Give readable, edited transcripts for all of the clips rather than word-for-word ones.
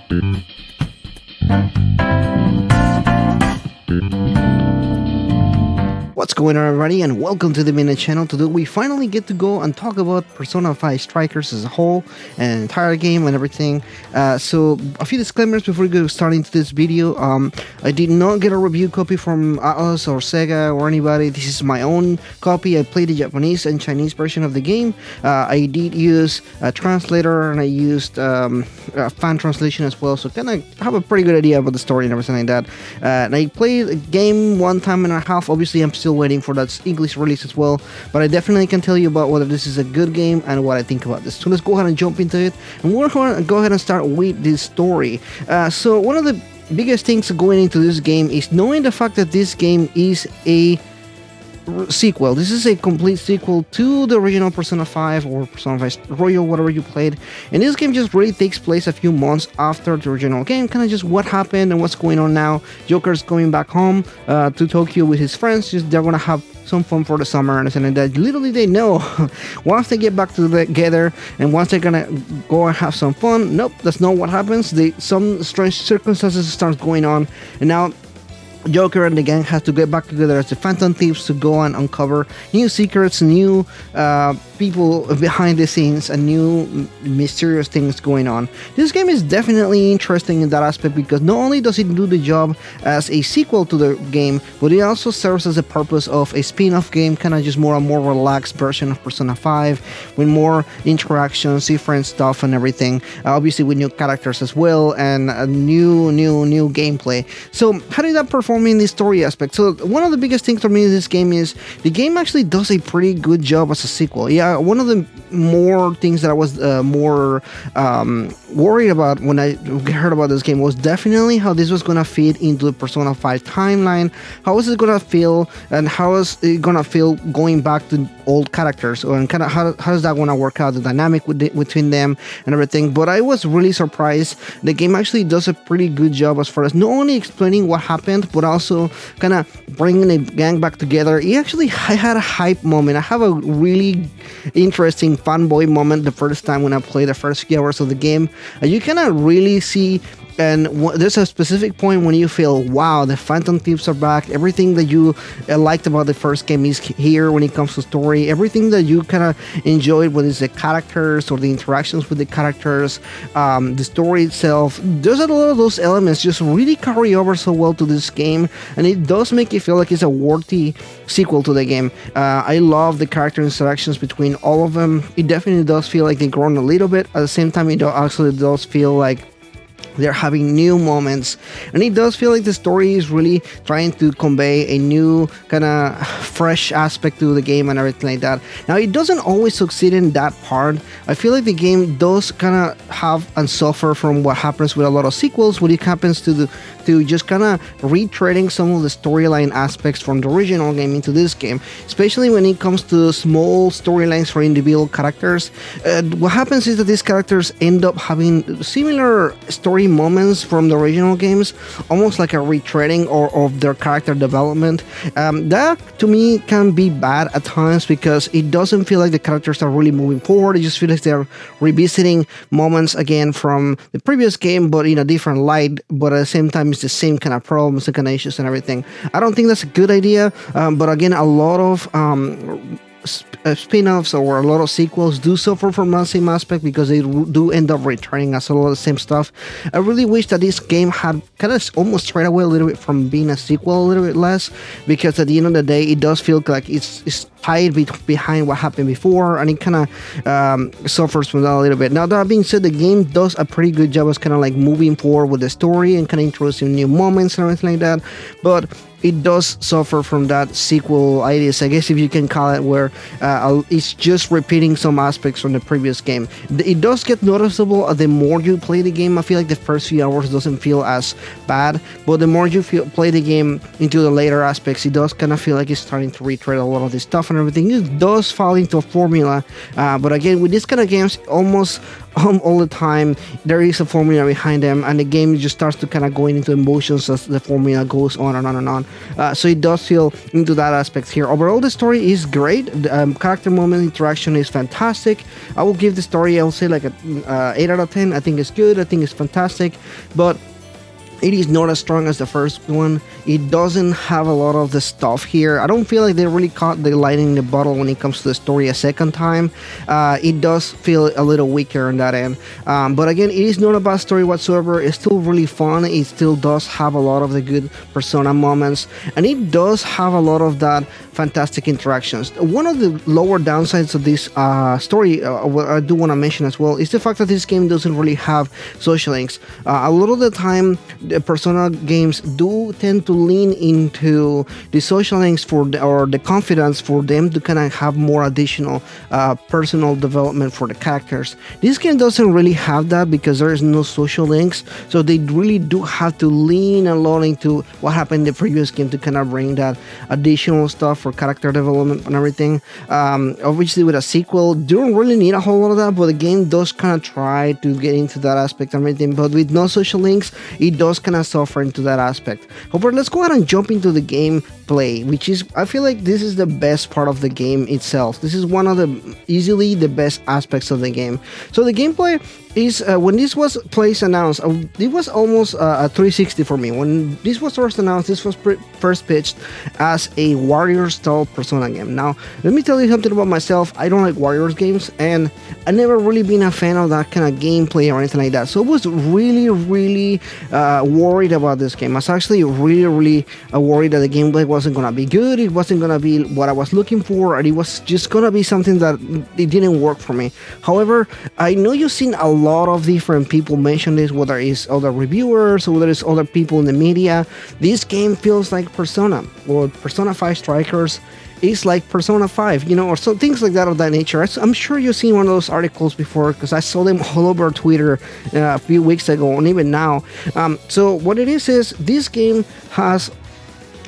What's going on, everybody, and welcome to the Minute Channel. Today we finally get to go and talk about Persona 5 Strikers as a whole, and entire game and everything. So a few disclaimers before we go start into this video. I did not get a review copy from Atlus or Sega or anybody. This is my own copy. I played the Japanese and Chinese version of the game. I did use a translator, and I used a fan translation as well, so kind of have a pretty good idea about the story and everything like that. And I played a game 1.5 times. Obviously, I'm still waiting for that English release as well, but I definitely can tell you about whether this is a good game and what I think about this. So let's go ahead and jump into it, and we're going to go ahead and start with this story. So one of the biggest things going into this game is knowing the fact that this game is a sequel. This is a complete sequel to the original Persona 5 or Persona 5 Royal, whatever you played. And this game just really takes place a few months after the original game, kind of just what happened and what's going on now. Joker's going back home to Tokyo with his friends. They're gonna have some fun for the summer and something like that. Little they know, once they get back together and once they're gonna go and have some fun, nope, that's not what happens. Some strange circumstances start going on, and now Joker and the gang have to get back together as the Phantom Thieves to go and uncover new secrets, new people behind the scenes, and new mysterious things going on. This game is definitely interesting in that aspect because not only does it do the job as a sequel to the game, but it also serves as a purpose of a spin-off game, kind of just more relaxed version of Persona 5 with more interactions, different stuff and everything, obviously with new characters as well and a new gameplay. So how did that perform in the story aspect? So one of the biggest things for me in this game is the game actually does a pretty good job as a sequel. Yeah, one of the more things that I was more worried about when I heard about this game was definitely how this was gonna fit into the Persona 5 timeline. How is it gonna feel, and how is it gonna feel going back to old characters, and kind of how is that gonna work out, the dynamic between them and everything. But I was really surprised. The game actually does a pretty good job as far as not only explaining what happened, but also kind of bringing the gang back together. I had a hype moment. I have a really interesting fanboy moment the first time when I played the first few hours of the game. You kind of really see, and there's a specific point when you feel, wow, the Phantom Thieves are back. Everything that you liked about the first game is here when it comes to story. Everything that you kind of enjoyed, whether it's the characters or the interactions with the characters, the story itself. There's a lot of those elements just really carry over so well to this game, and it does make you feel like it's a worthy sequel to the game. I love the character interactions between all of them. It definitely does feel like they've grown a little bit. At the same time, it actually does feel like they're having new moments, and it does feel like the story is really trying to convey a new kind of fresh aspect to the game and everything like that. Now, it doesn't always succeed in that part. I feel like the game does kind of have and suffer from what happens with a lot of sequels, when it happens to just kind of retreading some of the storyline aspects from the original game into this game, especially when it comes to small storylines for individual characters. What happens is that these characters end up having similar story moments from the original games, almost like a retreading of their character development. That to me can be bad at times because it doesn't feel like the characters are really moving forward. It just feels like they're revisiting moments again from the previous game, but in a different light. But at the same time, it's the same kind of problems, the kind of issues and everything. I don't think that's a good idea. But again, a lot of spin-offs or a lot of sequels do suffer from that same aspect because they do end up returning as a lot of the same stuff. I really wish that this game had kind of almost strayed away a little bit from being a sequel a little bit less, because at the end of the day it does feel like it's tied behind what happened before, and it kind of suffers from that a little bit. Now, that being said, the game does a pretty good job as kind of like moving forward with the story and kind of introducing new moments and everything like that, but it does suffer from that sequel-itis, I guess if you can call it, where it's just repeating some aspects from the previous game. It does get noticeable the more you play the game. I feel like the first few hours doesn't feel as bad, but the more you play the game into the later aspects, it does kind of feel like it's starting to retread a lot of this stuff and everything. It does fall into a formula, but again, with this kind of games, almost all the time there is a formula behind them, and the game just starts to kind of going into emotions as the formula goes on and on and on. So it does feel into that aspect here. Overall, the story is great. The, character moment interaction is fantastic. I will give the story, I'll say like a 8 out of 10. I think it's good. I think it's fantastic, but it is not as strong as the first one. It doesn't have a lot of the stuff here. I don't feel like they really caught the lightning in the bottle when it comes to the story a second time. It does feel a little weaker on that end. But again, it is not a bad story whatsoever. It's still really fun. It still does have a lot of the good Persona moments. And it does have a lot of that fantastic interactions. One of the lower downsides of this story, what I do want to mention as well, is the fact that this game doesn't really have social links. A lot of the time, the Persona games do tend to lean into the social links or the confidence for them to kind of have more additional personal development for the characters. This game doesn't really have that because there is no social links, so they really do have to lean a lot into what happened in the previous game to kind of bring that additional stuff for character development and everything. Obviously, with a sequel, you don't really need a whole lot of that, but the game does kind of try to get into that aspect and everything. But with no social links, it does kind of suffer into that aspect. However, let's go ahead and jump into the gameplay, which is, I feel like this is the best part of the game itself. This is one of the easily the best aspects of the game. So the gameplay is, when this was announced, it was almost a 360 for me. When this was first announced, this was first pitched as a warrior style Persona game. Now, let me tell you something about myself. I don't like Warriors games, and I never really been a fan of that kind of gameplay or anything like that. So I was really worried about this game. I was actually really worried that the gameplay wasn't gonna be good. It wasn't gonna be what I was looking for, and it was just gonna be something that it didn't work for me. However, I know you've seen a lot of different people mention this, whether it's other reviewers or whether it's other people in the media. This game feels like Persona, or Persona 5 Strikers is like Persona 5, you know, or so things like that of that nature. I'm sure you've seen one of those articles before, because I saw them all over Twitter a few weeks ago, and even now. So what it is this game has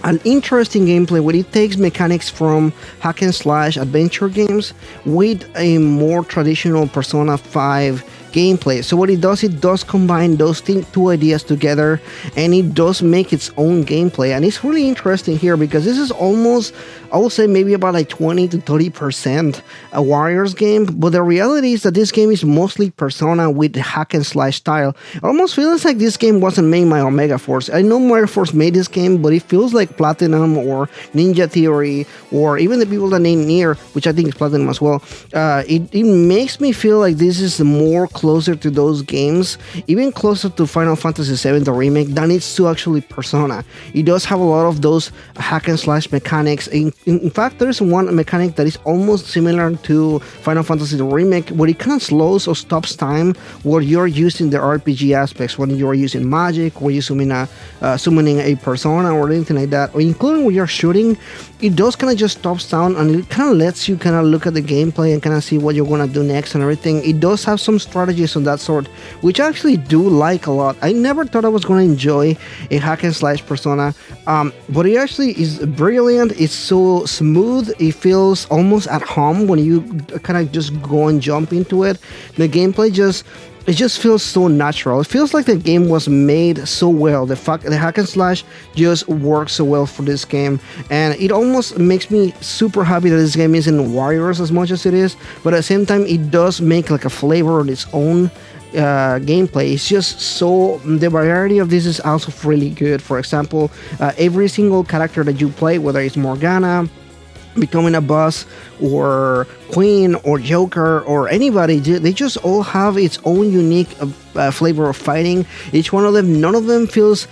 an interesting gameplay where it takes mechanics from hack and slash adventure games with a more traditional Persona 5 gameplay. So what it does combine those two ideas together, and it does make its own gameplay. And it's really interesting here because this is almost, I would say, maybe about like 20 to 30% a Warriors game, but the reality is that this game is mostly Persona with the hack and slash style. It almost feels like this game wasn't made by Omega Force. I know Omega Force made this game, but it feels like Platinum or Ninja Theory or even the people that named Nier, which I think is Platinum as well. It makes me feel like this is more closer to those games, even closer to Final Fantasy VII, the remake, than it's to actually Persona. It does have a lot of those hack and slash mechanics. In fact, there's one mechanic that is almost similar to Final Fantasy the remake, where it kind of slows or stops time where you're using the RPG aspects, when you're using magic, or you're summoning a persona or anything like that, or including when you're shooting. It does kind of just stops down, and it kind of lets you kind of look at the gameplay and kind of see what you're going to do next and everything. It does have some strategies of that sort, which I actually do like a lot. I never thought I was going to enjoy a hack and slash Persona, but it actually is brilliant. It's so smooth. It feels almost at home when you kind of just go and jump into it. The gameplay it just feels so natural. It feels like the game was made so well. The hack and slash just works so well for this game, and it almost makes me super happy that this game isn't Warriors as much as it is, but at the same time it does make like a flavor of its own gameplay. It's just so, the variety of this is also really good. For example, every single character that you play, whether it's Morgana, becoming a boss, or Queen, or Joker, or anybody, they just all have its own unique flavor of fighting. Each one of them, none of them feels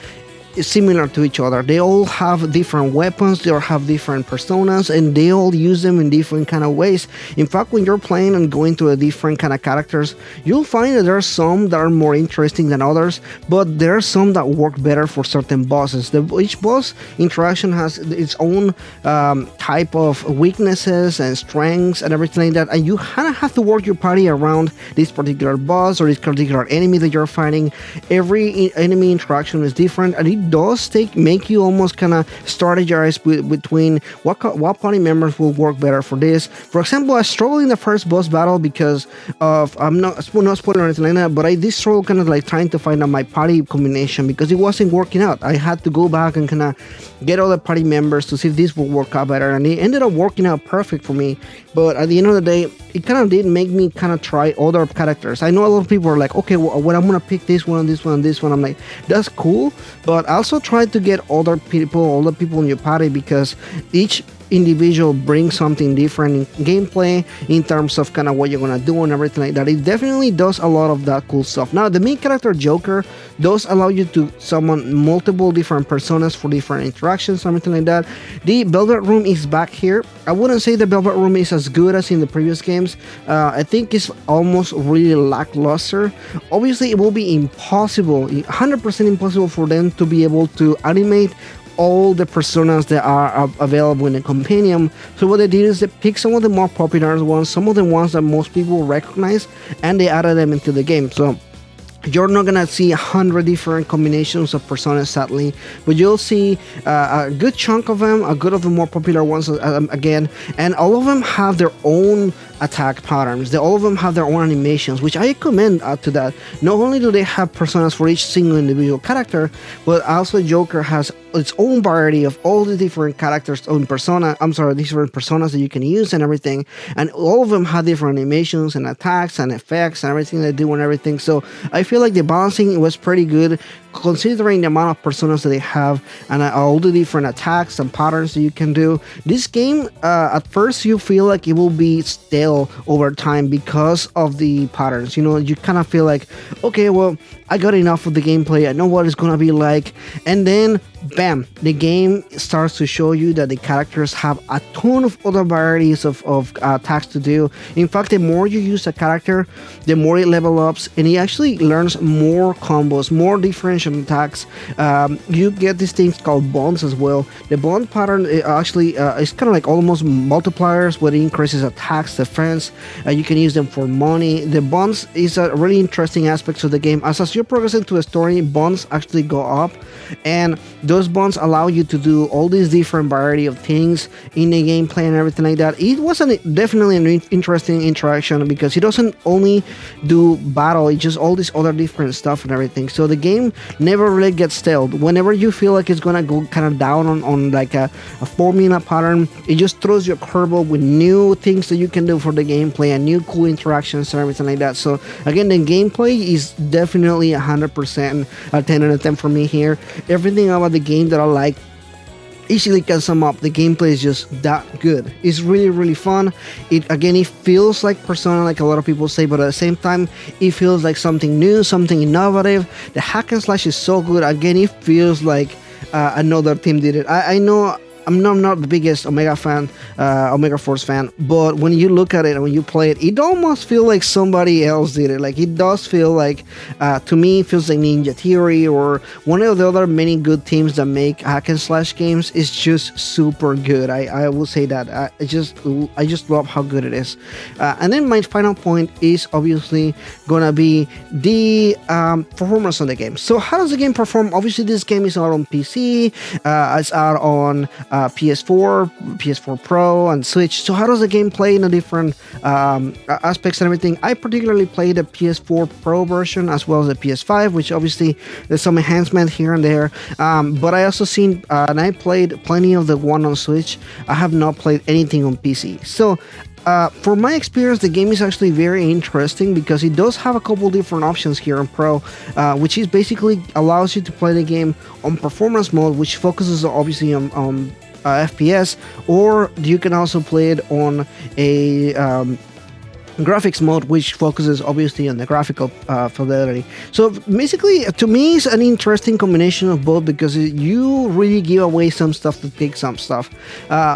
similar to each other. They all have different weapons, they all have different personas, and they all use them in different kind of ways. In fact, when you're playing and going to a different kind of characters, you'll find that there are some that are more interesting than others, but there are some that work better for certain bosses. Each boss interaction has its own type of weaknesses and strengths and everything like that, and you kind of have to work your party around this particular boss or this particular enemy that you're fighting. Every enemy interaction is different, and it it does make you almost kind of strategize between what party members will work better for this. For example, I struggled in the first boss battle because of I'm not spoiling or anything like that, but I did struggle kind of like trying to find out my party combination because it wasn't working out. I had to go back and kind of get all the party members to see if this will work out better, and it ended up working out perfect for me. But at the end of the day, it kind of did make me kind of try other characters. I know a lot of people are like, okay, well, when I'm gonna pick this one, this one, this one, I'm like, that's cool, but also try to get other people in your party, because each individual brings something different in gameplay in terms of kind of what you're gonna do and everything like that. It definitely does a lot of that cool stuff. Now, the main character Joker does allow you to summon multiple different personas for different interactions, everything like that. The Velvet Room is back here. I wouldn't say the Velvet Room is as good as in the previous games. I think it's almost really lackluster. Obviously, it will be impossible, 100% impossible for them to be able to animate all the personas that are available in the compendium. So what they did is they picked some of the more popular ones, some of the ones that most people recognize, and they added them into the game. So you're not gonna see 100 different combinations of personas, sadly, but you'll see a good chunk of them, a good of the more popular ones again, and all of them have their own attack patterns. All of them have their own animations, which I commend to that. Not only do they have personas for each single individual character, but also Joker has its own variety of all the different characters different personas that you can use and everything, and all of them have different animations and attacks and effects and everything they do and everything. So I feel like the balancing was pretty good, considering the amount of personas that they have and all the different attacks and patterns that you can do. This game, at first you feel like it will be stale over time because of the patterns. You know, you kind of feel like, okay, well, I got enough of the gameplay, I know what it's gonna be like, and then bam, the game starts to show you that the characters have a ton of other varieties of attacks to do. In fact, the more you use a character, the more it level ups, and he actually learns more combos, more differential attacks. You get these things called bonds as well. The bond pattern actually is kind of like almost multipliers, where it increases attacks, defense. You can use them for money. The bonds is a really interesting aspect of the game. As you're progressing to a story, bonds actually go up, and those bonds allow you to do all these different variety of things in the gameplay and everything like that. It was definitely an interesting interaction, because it doesn't only do battle, it's just all this other different stuff and everything. So the game never really gets stale. Whenever you feel like it's gonna go kind of down on like a formula pattern, it just throws you a curveball with new things that you can do for the gameplay and new cool interactions and everything like that. So again, the gameplay is definitely 100% a 10 out of 10 for me here. Everything about the game that I like easily can sum up. The gameplay is just that good. It's really, really fun. It feels like Persona, like a lot of people say, but at the same time, it feels like something new, something innovative. The hack and slash is so good. Again, it feels like another team did it. I know I'm not the biggest Omega Force fan, but when you look at it and when you play it, it almost feels like somebody else did it. Like, it does feel like, to me, it feels like Ninja Theory or one of the other many good teams that make hack and slash games. Is just super good. I will say that. I just love how good it is. And then my final point is obviously gonna be the performance on the game. So how does the game perform? Obviously, this game is out on PC. It's out on PS4, PS4 Pro, and Switch. So how does the game play in the different aspects and everything? I particularly played the PS4 Pro version as well as the PS5, which obviously there's some enhancement here and there. But I also seen and I played plenty of the one on Switch. I have not played anything on PC. So for my experience, the game is actually very interesting, because it does have a couple different options here on Pro, which is basically allows you to play the game on performance mode, which focuses obviously on FPS, or you can also play it on a graphics mode, which focuses obviously on the graphical fidelity. So basically, to me, it's an interesting combination of both, because you really give away some stuff to take some stuff.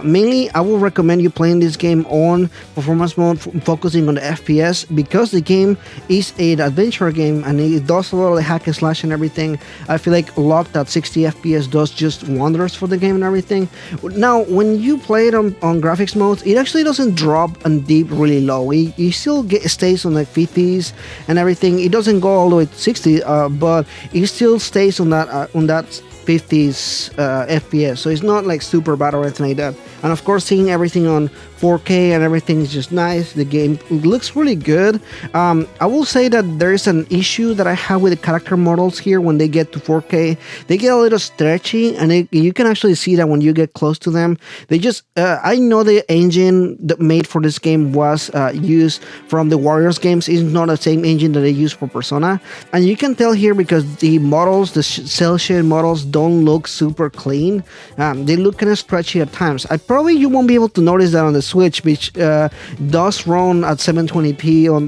Mainly, I will recommend you playing this game on performance mode, focusing on the FPS, because the game is an adventure game and it does a lot of the hack and slash and everything. I feel like locked at 60 FPS does just wonders for the game and everything. Now, when you play it on graphics modes, it actually doesn't drop and dip really low. It still stays on the 50s and everything. It doesn't go all the way to 60, but it still stays on that 50s FPS, so it's not like super bad or anything like that. And of course, seeing everything on 4K and everything is just nice. The game looks really good. I will say that there is an issue that I have with the character models here. When they get to 4K, they get a little stretchy, and you can actually see that when you get close to them. They just I know the engine that made for this game was used from the Warriors games. It's not the same engine that they use for Persona, and you can tell here because the models, the cell shade models, don't look super clean. They look kind of stretchy at times. You won't be able to notice that on the Switch, which does run at 720p on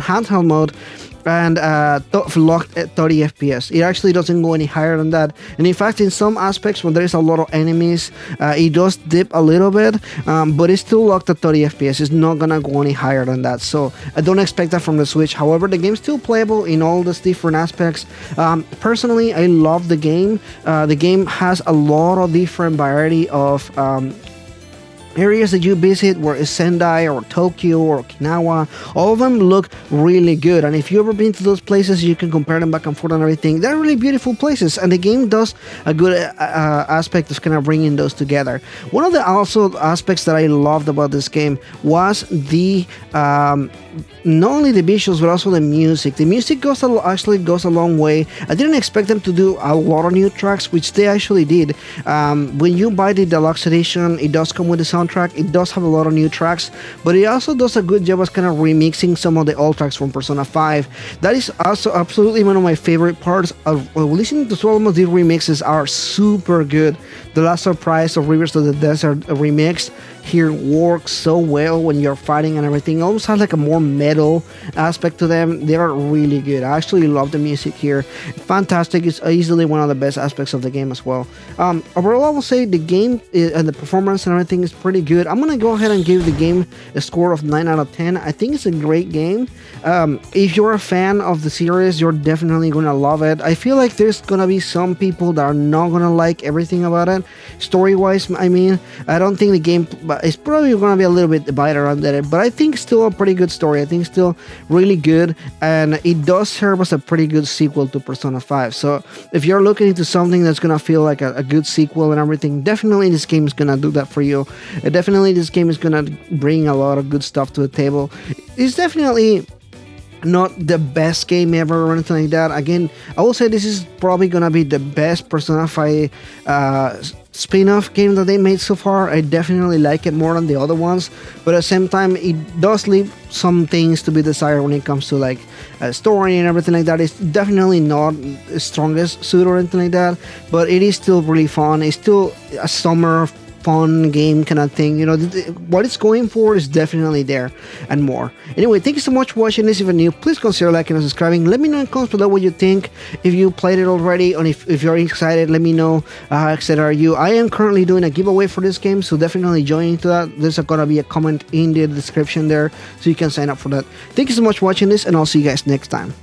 handheld mode, and locked at 30 FPS. It actually doesn't go any higher than that. And in fact, in some aspects, when there is a lot of enemies, it does dip a little bit, but it's still locked at 30 FPS. It's not gonna go any higher than that. So I don't expect that from the Switch. However, the game's still playable in all these different aspects. Personally, I love the game. The game has a lot of different variety of areas that you visit, where is Sendai or Tokyo or Okinawa. All of them look really good, and if you've ever been to those places, you can compare them back and forth and everything. They're really beautiful places, and the game does a good aspect of kind of bringing those together. One of the also aspects that I loved about this game was the not only the visuals but also the music. The music actually goes a long way. I didn't expect them to do a lot of new tracks, which they actually did. When you buy the deluxe edition, it does come with the soundtrack. It does have a lot of new tracks, but it also does a good job of kind of remixing some of the old tracks from Persona 5. That is also absolutely one of my favorite parts of listening to some of these remixes. Are super good. The Last Surprise of Rivers of the Desert remix here works so well when you're fighting and everything. It almost has like a more metal aspect to them. They are really good. I actually love the music here. Fantastic. It's easily one of the best aspects of the game as well. Overall, I will say the game and the performance and everything is pretty good. I'm gonna go ahead and give the game a score of 9 out of 10. I think it's a great game. If you're a fan of the series, you're definitely gonna love it. I feel like there's gonna be some people that are not gonna like everything about it. Story-wise, I mean, I don't think the game it's probably gonna be a little bit divided around it, but I think still a pretty good story. I think still really good, and it does serve as a pretty good sequel to Persona 5. So if you're looking into something that's gonna feel like a good sequel and everything, definitely this game is gonna do that for you. Definitely this game is gonna bring a lot of good stuff to the table. It's definitely not the best game ever or anything like that. Again, I will say this is probably gonna be the best Persona 5 spin-off game that they made so far. I definitely like it more than the other ones, but at the same time, it does leave some things to be desired when it comes to like story and everything like that. It's definitely not the strongest suit or anything like that, but it is still really fun. It's still a summer fun game kind of thing. You know, what it's going for is definitely there and more. Anyway, thank you so much for watching this. If you're new, please consider liking and subscribing. Let me know in the comments below what you think. If you played it already, and if you're excited, let me know how excited are you. I am currently doing a giveaway for this game, so definitely join into that. There's gonna be a comment in the description there, so you can sign up for that. Thank you so much for watching this, and I'll see you guys next time.